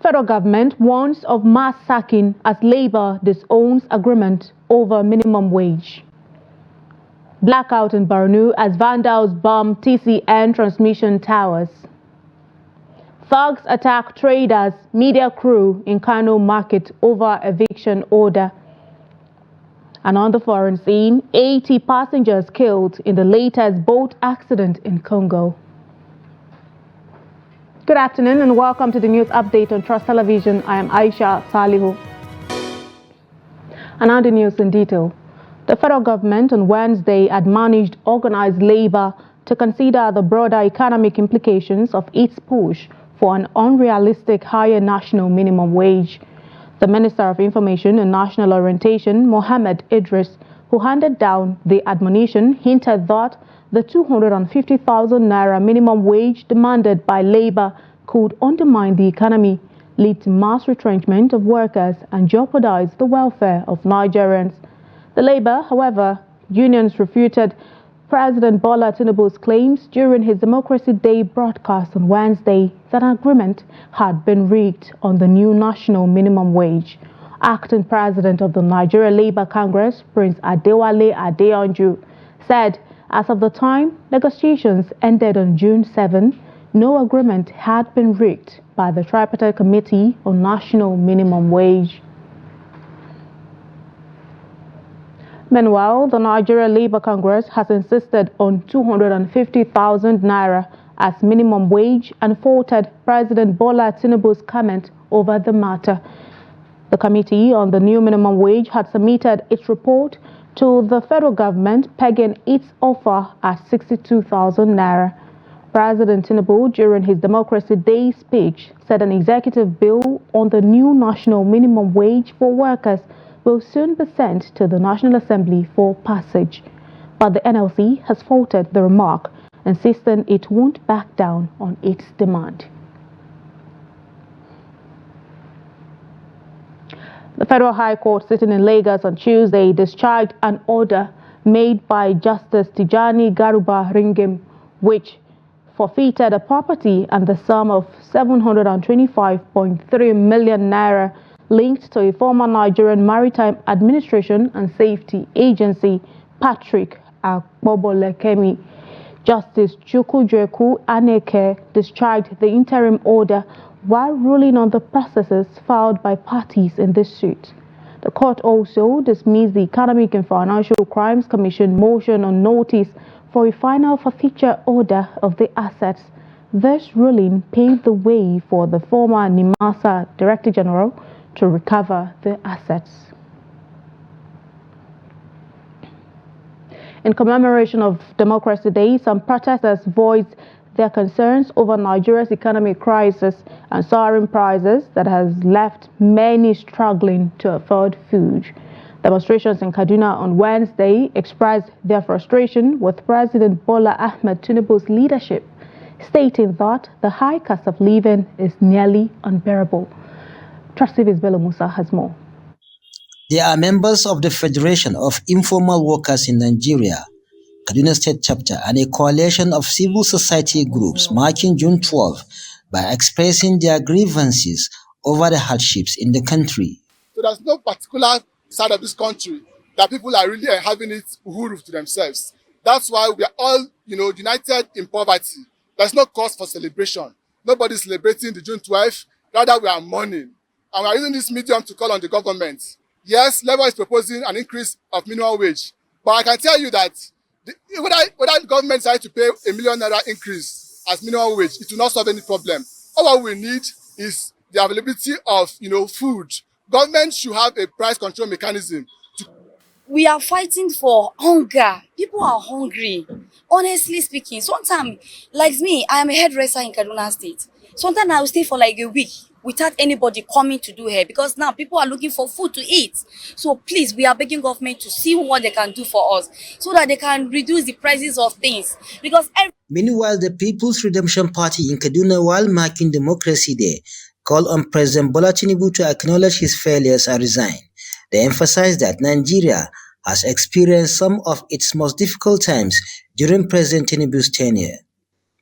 Federal government warns of mass sacking as Labour disowns agreement over minimum wage. Blackout in Borno as Vandals bomb TCN transmission towers. Thugs attack traders, media crew in Kano market over eviction order. And on the foreign scene, 80 passengers killed in the latest boat accident in Congo. Good afternoon and welcome to the news update on Trust Television. I am Aisha Salihu. And now the news in detail. The federal government on Wednesday admonished organized labor to consider the broader economic implications of its push for an unrealistic higher national minimum wage. The Minister of Information and National Orientation, Mohammed Idris, who handed down the admonition, hinted that the 250,000 naira minimum wage demanded by labor could undermine the economy, lead to mass retrenchment of workers, and jeopardize the welfare of Nigerians. The Labour, however, unions refuted President Bola Tinubu's claims during his Democracy Day broadcast on Wednesday that an agreement had been reached on the new national minimum wage. Acting President of the Nigeria Labour Congress, Prince Adewale Adeyanju, said as of the time negotiations ended on June 7, no agreement had been reached by the Tripartite Committee on National Minimum Wage. Meanwhile, the Nigeria Labour Congress has insisted on 250,000 naira as minimum wage and faulted President Bola Tinubu's comment over the matter. The Committee on the new minimum wage had submitted its report to the federal government, pegging its offer at 62,000 naira. President Tinubu, during his Democracy Day speech, said an executive bill on the new national minimum wage for workers will soon be sent to the National Assembly for passage. But the NLC has faulted the remark, insisting it won't back down on its demand. The Federal High Court sitting in Lagos on Tuesday discharged an order made by Justice Tijani Garuba Ringim, which forfeited a property and the sum of 725.3 million naira linked to a former Nigerian Maritime Administration and Safety Agency, Patrick Akpobolekemi. Justice Chukwujekwu Aneke discharged the interim order while ruling on the processes filed by parties in this suit. The court also dismissed the Economic and Financial Crimes Commission motion on notice for a final forfeiture order of the assets. This ruling paved the way for the former NIMASA Director General to recover the assets. In commemoration of Democracy Day, some protesters voiced their concerns over Nigeria's economic crisis and soaring prices that has left many struggling to afford food. Demonstrations in Kaduna on Wednesday expressed their frustration with President Bola Ahmed Tinubu's leadership, stating that the high cost of living is nearly unbearable. Trust TV's Bello Musa has more. They are members of the Federation of Informal Workers in Nigeria, Kaduna State Chapter, and a coalition of civil society groups marking June 12 by expressing their grievances over the hardships in the country. So there's no particular side of this country that people are really having it uhuru to themselves. That's why we are all, united in poverty. There's no cause for celebration. Nobody's celebrating the June 12th. Rather, we are mourning. And we are using this medium to call on the government. Yes, Labour is proposing an increase of minimum wage. But I can tell you that whether the government decides to pay a million naira increase as minimum wage, it will not solve any problem. All we need is the availability of food. Government should have a price control mechanism. We are fighting for hunger. People are hungry. Honestly speaking, sometimes, like me, I am a hairdresser in Kaduna State. Sometimes I will stay for like a week without anybody coming to do hair because now people are looking for food to eat. So please, we are begging government to see what they can do for us so that they can reduce the prices of things. Because Meanwhile, the People's Redemption Party in Kaduna, while marking Democracy Day, called on President Bola Tinubu to acknowledge his failures and resign. They emphasized that Nigeria has experienced some of its most difficult times during President Tinubu's tenure.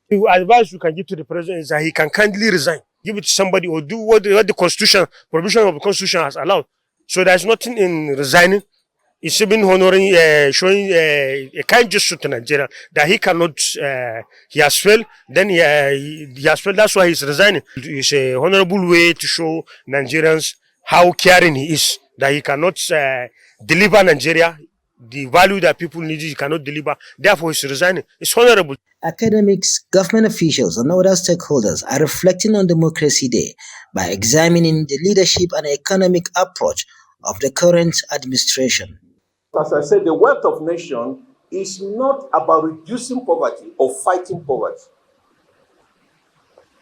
The advice we can give to the president is that he can kindly resign give it to somebody, or do what the constitution, provision of the constitution has allowed. So there's nothing in resigning. It's been honoring, showing a kind gesture to Nigeria that he cannot, he has failed, then he has failed, that's why he's resigning. It's a honorable way to show Nigerians how caring he is, that he cannot deliver Nigeria, the value that people need, he cannot deliver, therefore he's resigning. It's honorable. Academics, government officials, and other stakeholders are reflecting on Democracy Day by examining the leadership and economic approach of the current administration. As I said, the wealth of nation is not about reducing poverty or fighting poverty.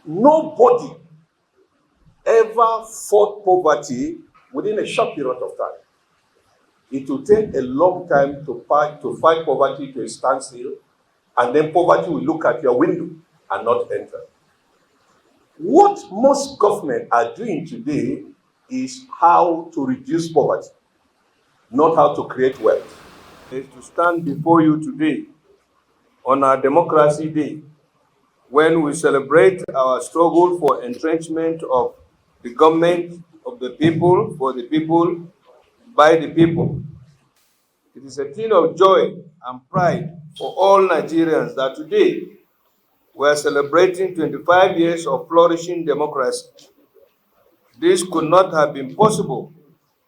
Nobody ever fought poverty within a short period of time. It will take a long time to fight poverty to a standstill, and then poverty will look at your window and not enter. What most governments are doing today is how to reduce poverty, not how to create wealth. Is to stand before you today on our Democracy Day, when we celebrate our struggle for entrenchment of the government of the people, for the people, by the people. It is a thing of joy and pride for all Nigerians that today we are celebrating 25 years of flourishing democracy. This could not have been possible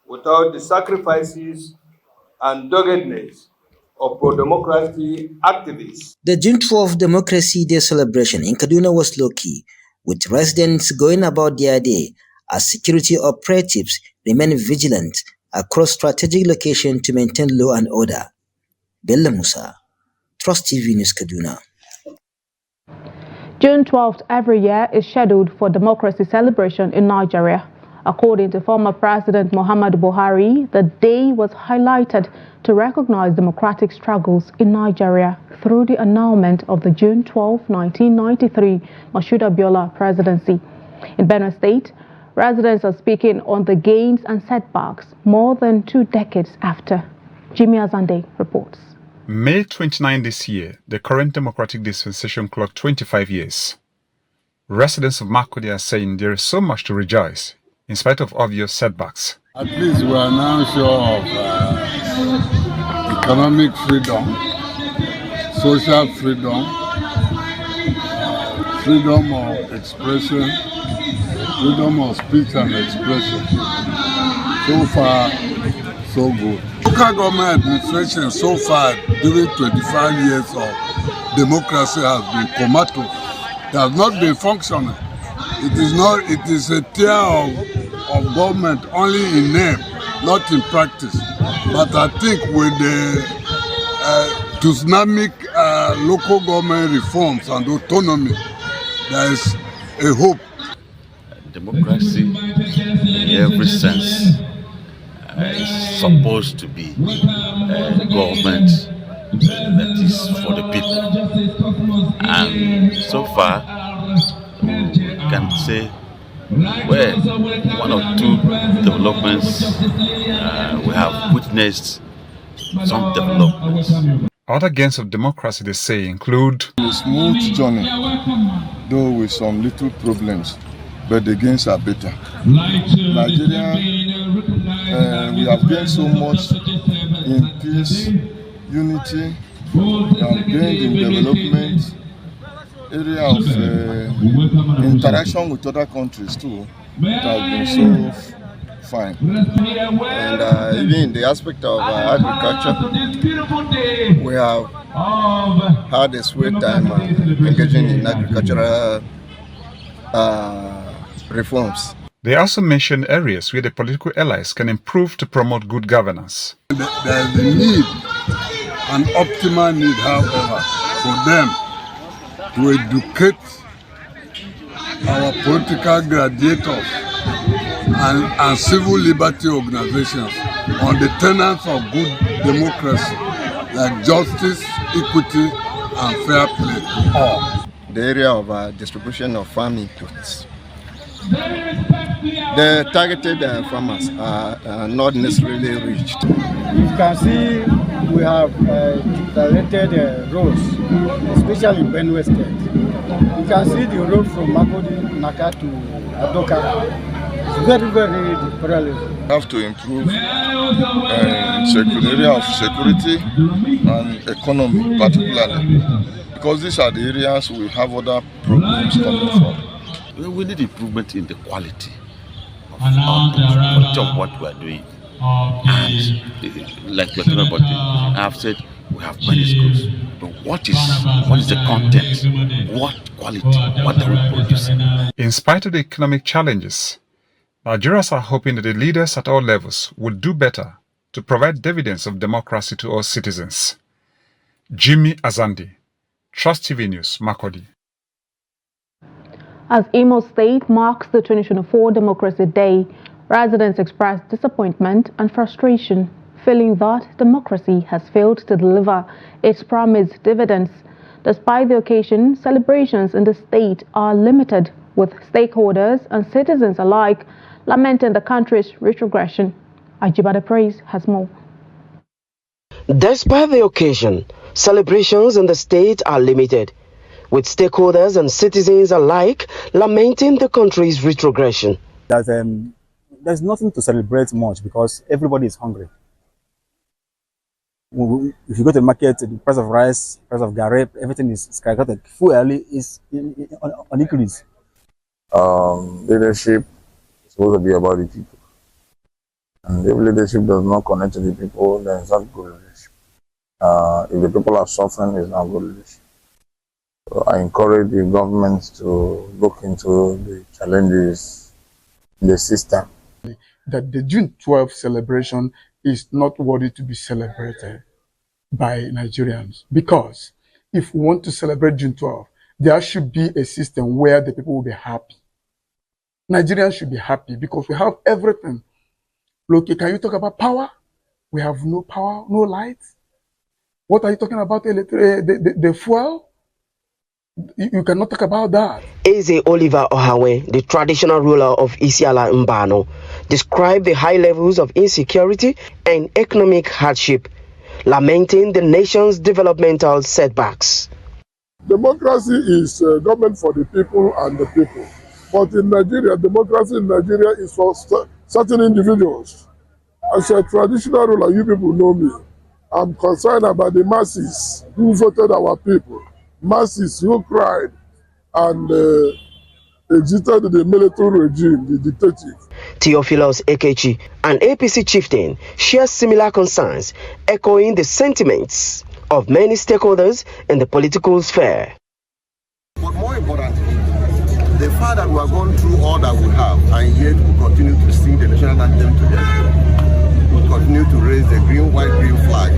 without the sacrifices and doggedness of pro-democracy activists. The June 12th Democracy Day celebration in Kaduna was low-key, with residents going about their day as security operatives remain vigilant across strategic locations to maintain law and order. Bello Musa, Trust TV News, Kaduna. June 12th every year is scheduled for democracy celebration in Nigeria. According to former President Muhammadu Buhari, the day was highlighted to recognize democratic struggles in Nigeria through the annulment of the June 12, 1993 Mashood Abiola presidency. In Borno State, residents are speaking on the gains and setbacks more than 2 decades after. Jimmy Azande reports. May 29 this year, the current democratic dispensation clocked 25 years. Residents of Makurdi are saying there is so much to rejoice, in spite of obvious setbacks. At least we are now sure of economic freedom, social freedom, freedom of expression, freedom of speech and expression. So far, so good. Local government administration so far during 25 years of democracy has been comatose. It has not been functional. It is a tier of government only in name, not in practice. But I think with the dynamic local government reforms and autonomy, there is a hope. Democracy, in every sense, is supposed to be a government that is for the people. And so far, we can say, well, one or two developments, we have witnessed some developments. Other gains of democracy, they say, include A smooth journey, though with some little problems, but the gains are better. Nigeria, we have gained so much in peace, unity, we have gained in development, area of interaction with other countries too. It has been so fine. And even in the aspect of agriculture, we have had a sweet time engaging in agricultural reforms. They also mention areas where the political allies can improve to promote good governance. There is a need, an optimal need, however, for them to educate our political gladiators and civil liberty organizations on the tenets of good democracy, like justice, equity, and fair play to all. The area of distribution of farm inputs. The targeted farmers are not necessarily reached. You can see we have declared roads especially in Benue State. You can see the road from Makodi, Naka to Adoka. It's very, very deplorable. We have to improve the area of security and economy, particularly, because these are the areas we have other problems coming from. We need improvement in the quality of what we are doing. And like we're talking about, I've said we have many schools. But what is the content? What quality? What are we producing? In spite of the economic challenges, Nigerians are hoping that the leaders at all levels will do better to provide dividends of democracy to all citizens. Jimmy Azandi, Trust TV News, Makodi. As Imo State marks the 2024 Democracy Day, residents expressed disappointment and frustration, feeling that democracy has failed to deliver its promised dividends. Despite the occasion, celebrations in the state are limited, with stakeholders and citizens alike lamenting the country's retrogression. Ajibade Praise has more. Despite the occasion, celebrations in the state are limited, with stakeholders and citizens alike lamenting the country's retrogression. There's nothing to celebrate much because everybody is hungry. If you go to the market, the price of rice, price of garri, everything is skyrocketed. Fuel is on increase. Leadership is supposed to be about the people. And if leadership does not connect to the people, then it's not good leadership. If the people are suffering, it's not good leadership. So I encourage the government to look into the challenges in the system. That the June 12th celebration is not worthy to be celebrated by Nigerians. Because if we want to celebrate June 12th, there should be a system where the people will be happy. Nigerians should be happy because we have everything. Look, can you talk about power? We have no power, no light. What are you talking about? The fuel? You cannot talk about that. Eze Oliver Ohawe, the traditional ruler of Isiala Mbano, described the high levels of insecurity and economic hardship, lamenting the nation's developmental setbacks. Democracy is government for the people and the people. But in Nigeria, democracy in Nigeria is for certain individuals. As a traditional ruler, you people know me. I'm concerned about the masses who voted our people. Masses who cried and exited the military regime, the dictatorship. Theophilus Ekechi, an APC chieftain, shares similar concerns, echoing the sentiments of many stakeholders in the political sphere. But more importantly, the fact that we are going through all that we have, and yet we continue to sing the national anthem together. We continue to raise the green, white, green flag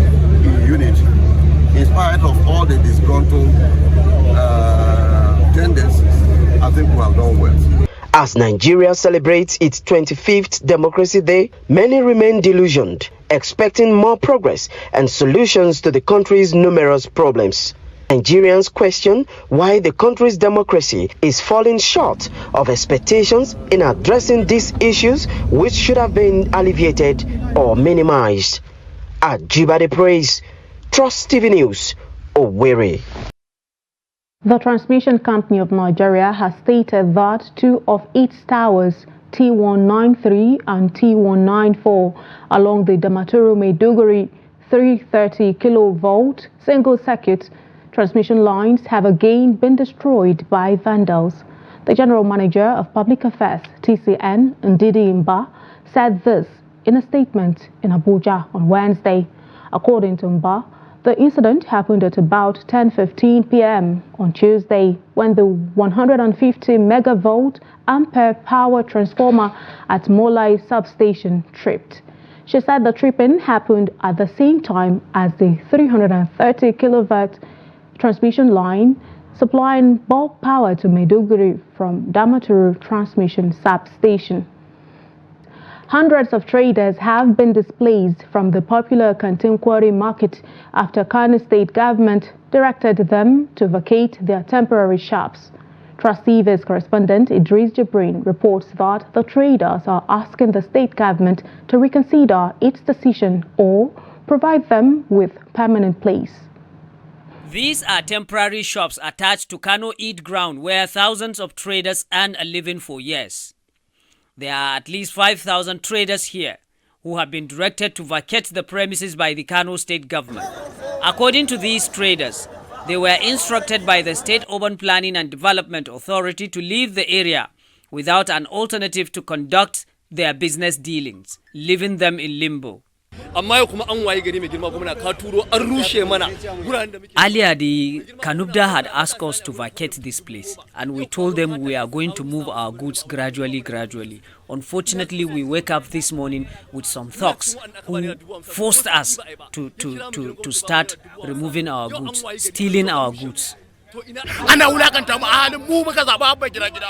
in unity. In spite of all the disgruntled tendencies, I think we have done well. As Nigeria celebrates its 25th Democracy Day, many remain delusioned, expecting more progress and solutions to the country's numerous problems. Nigerians question why the country's democracy is falling short of expectations in addressing these issues, which should have been alleviated or minimized. Ajibade Praise, Trust TV News, Owerri. The Transmission Company of Nigeria has stated that two of its towers, T193 and T194, along the Damaturu-Maiduguri 330 kilovolt single-circuit transmission lines have again been destroyed by vandals. The General Manager of Public Affairs, TCN, Ndidi Mba, said this in a statement in Abuja on Wednesday. According to Mba, the incident happened at about 10:15 p.m. on Tuesday when the 150 megavolt ampere power transformer at Molai substation tripped. She said the tripping happened at the same time as the 330 kilowatt transmission line supplying bulk power to Maiduguri from Damaturu transmission substation. Hundreds of traders have been displaced from the popular Kantinkwari market after Kano state government directed them to vacate their temporary shops. Trust TV's correspondent Idris Jibrin reports that the traders are asking the state government to reconsider its decision or provide them with permanent place. These are temporary shops attached to Kano Eid ground where thousands of traders earn a living for years. There are at least 5,000 traders here who have been directed to vacate the premises by the Kano state government. According to these traders, they were instructed by the State Urban Planning and Development Authority to leave the area without an alternative to conduct their business dealings, leaving them in limbo. Earlier, the Kanubda had asked us to vacate this place, and we told them we are going to move our goods gradually. Unfortunately, we wake up this morning with some thugs who forced us to start removing our goods, stealing our goods.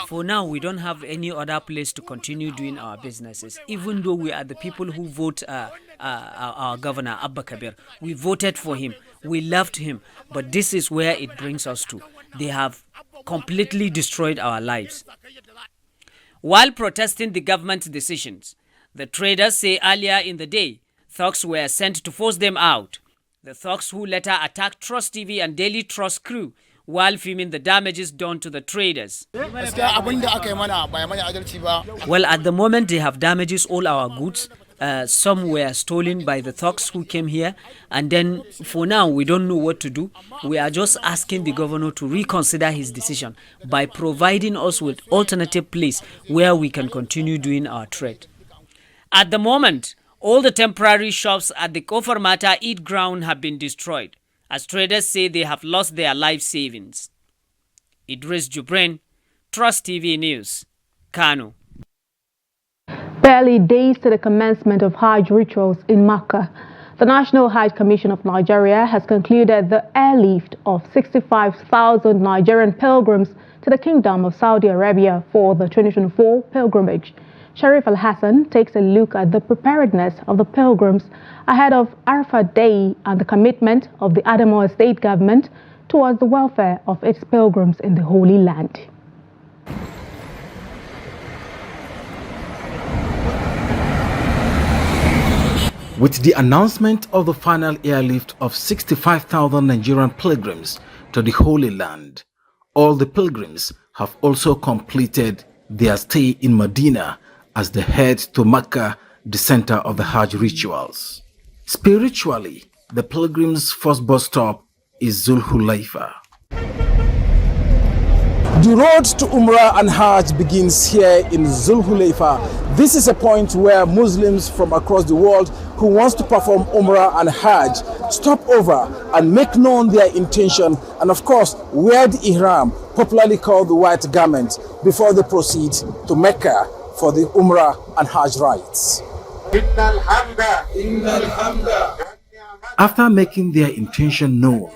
For now, we don't have any other place to continue doing our businesses, even though we are the people who vote our governor, Abba Kabir. We voted for him. We loved him. But this is where it brings us to. They have completely destroyed our lives. While protesting the government's decisions, the traders say earlier in the day, thugs were sent to force them out. The thugs who later attacked Trust TV and Daily Trust crew while filming the damages done to the traders. Well, at the moment, they have damages all our goods. Some were stolen by the thugs who came here. And then, for now, we don't know what to do. We are just asking the governor to reconsider his decision by providing us with alternative place where we can continue doing our trade. At the moment, all the temporary shops at the Kofarmata Eid ground have been destroyed, as traders say they have lost their life savings. Idris Jubrin, Trust TV News, Kano. Barely days to the commencement of Hajj rituals in Makkah, the National Hajj Commission of Nigeria has concluded the airlift of 65,000 Nigerian pilgrims to the Kingdom of Saudi Arabia for the 2024 pilgrimage. Sharif Al-Hassan takes a look at the preparedness of the pilgrims ahead of Arafat Day and the commitment of the Adamawa state government towards the welfare of its pilgrims in the Holy Land. With the announcement of the final airlift of 65,000 Nigerian pilgrims to the Holy Land, all the pilgrims have also completed their stay in Medina as they head to Mecca, the center of the Hajj rituals. Spiritually, the pilgrims' first bus stop is Zulhulayfa. The road to Umrah and Hajj begins here in Zulhulayfa. This is a point where Muslims from across the world who wants to perform Umrah and Hajj stop over and make known their intention and of course wear the Ihram, popularly called the white garment, before they proceed to Mecca for the Umrah and Hajj rites. After making their intention known,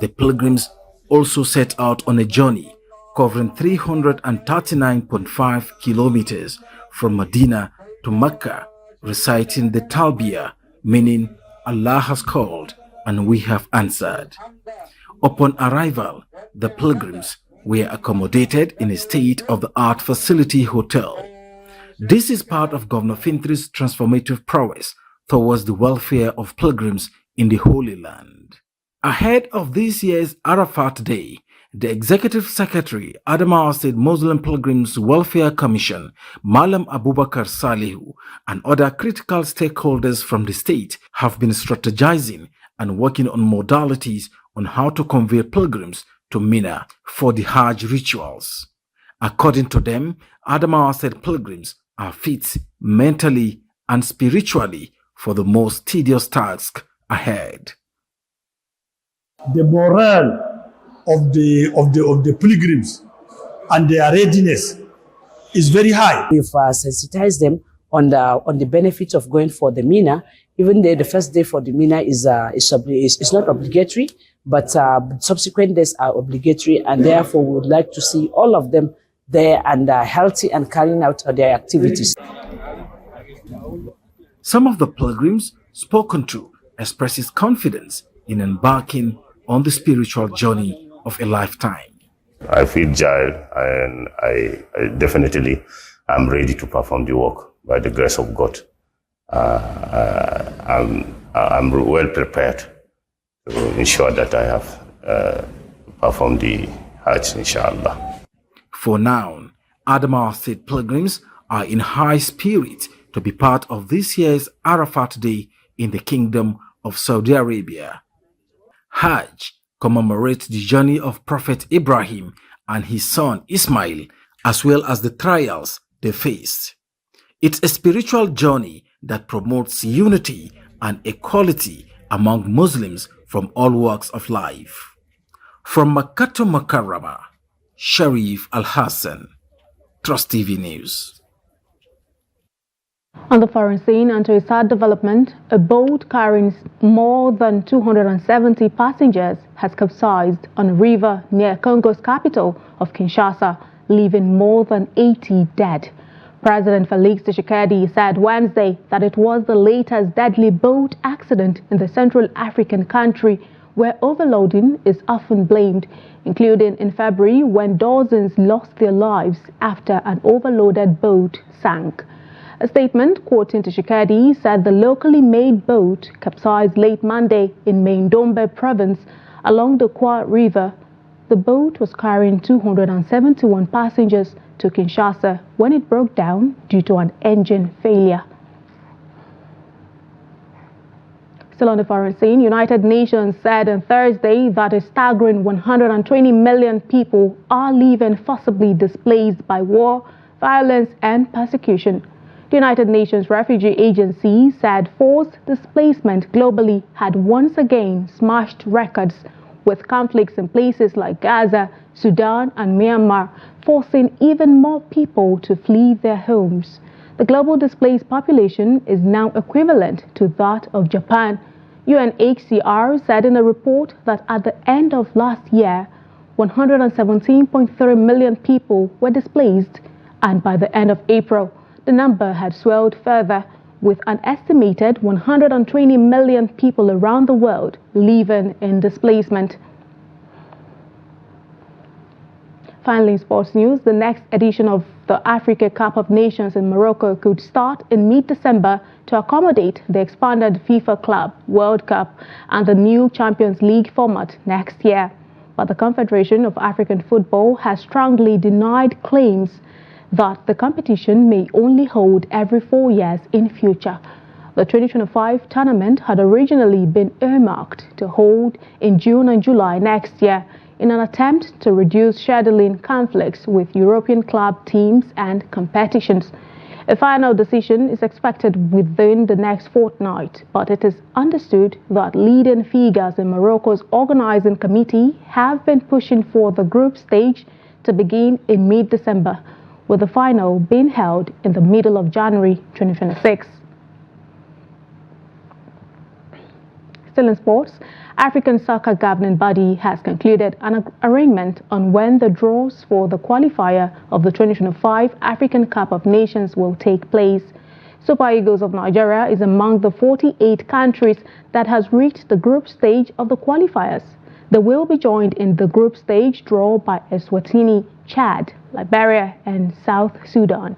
the pilgrims also set out on a journey covering 339.5 kilometers from Medina to Mecca, reciting the Talbiyah, meaning Allah has called and we have answered. Upon arrival, the pilgrims were accommodated in a state-of-the-art facility hotel. This is part of Governor Fintri's transformative prowess towards the welfare of pilgrims in the Holy Land. Ahead of this year's Arafat Day, the Executive Secretary, Adamawa State Muslim Pilgrims Welfare Commission, Malam Abubakar Salihu, and other critical stakeholders from the state have been strategizing and working on modalities on how to convey pilgrims to Mina for the Hajj rituals. According to them, Adamawa State pilgrims are fit mentally and spiritually for the most tedious task ahead. The morale of the pilgrims and their readiness is very high. We've sensitized them on the benefits of going for the Mina. Even though the first day for the Mina is not obligatory, but subsequent days are obligatory, and therefore we would like to see all of them there and healthy and carrying out their activities. Some of the pilgrims spoken to expresses confidence in embarking on the spiritual journey of a lifetime. I feel joy, and I definitely am ready to perform the work by the grace of God. I'm well prepared to ensure that I have perform the Hajj, inshallah. For now, Adamawa State pilgrims are in high spirit to be part of this year's Arafat Day in the Kingdom of Saudi Arabia. Hajj commemorates the journey of Prophet Ibrahim and his son Ismail, as well as the trials they faced. It's a spiritual journey that promotes unity and equality among Muslims from all walks of life. From Makkah to Makarrama, Sharif Al-Hassan, Trust TV News. On the foreign scene, and to a sad development, a boat carrying more than 270 passengers has capsized on a river near Congo's capital of Kinshasa, leaving more than 80 dead. President Felix Tshisekedi said Wednesday that it was the latest deadly boat accident in the Central African country, where overloading is often blamed, including in February when dozens lost their lives after an overloaded boat sank. A statement quoting Tshisekedi said the locally made boat capsized late Monday in Maindombe province along the Kwa River. The boat was carrying 271 passengers to Kinshasa when it broke down due to an engine failure. Still on the foreign scene, United Nations said on Thursday that a staggering 120 million people are living forcibly displaced by war, violence and persecution. The United Nations Refugee Agency said forced displacement globally had once again smashed records, with conflicts in places like Gaza, Sudan and Myanmar forcing even more people to flee their homes. The global displaced population is now equivalent to that of Japan. UNHCR said in a report that at the end of last year, 117.3 million people were displaced, and by the end of April, the number had swelled further, with an estimated 120 million people around the world living in displacement. Finally, in sports news, the next edition of the Africa Cup of Nations in Morocco could start in mid-December to accommodate the expanded FIFA Club World Cup and the new Champions League format next year. But the Confederation of African Football has strongly denied claims that the competition may only hold every 4 years in future. The 2025 tournament had originally been earmarked to hold in June and July next year in an attempt to reduce scheduling conflicts with European club teams and competitions. A final decision is expected within the next fortnight, but it is understood that leading figures in Morocco's organizing committee have been pushing for the group stage to begin in mid-December, with the final being held in the middle of January 2026. Still in sports, African Soccer Governing Body has concluded an arrangement on when the draws for the qualifier of the 2025 African Cup of Nations will take place. Super Eagles of Nigeria is among the 48 countries that has reached the group stage of the qualifiers. They will be joined in the group stage draw by Eswatini, Chad, Liberia and South Sudan.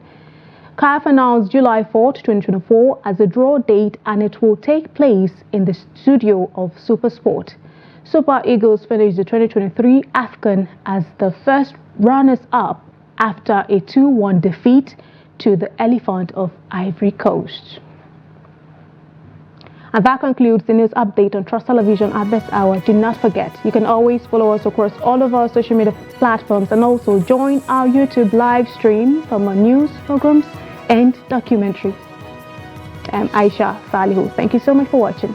CAF announced July 4, 2024 as a draw date, and it will take place in the studio of SuperSport. Super Eagles finished the 2023 AFCON as the first runners-up after a 2-1 defeat to the Elephant of Ivory Coast. And that concludes the news update on Trust Television at this hour. Do not forget, you can always follow us across all of our social media platforms and also join our YouTube live stream from our news programs and documentary. I'm Aisha Salihu. Thank you so much for watching.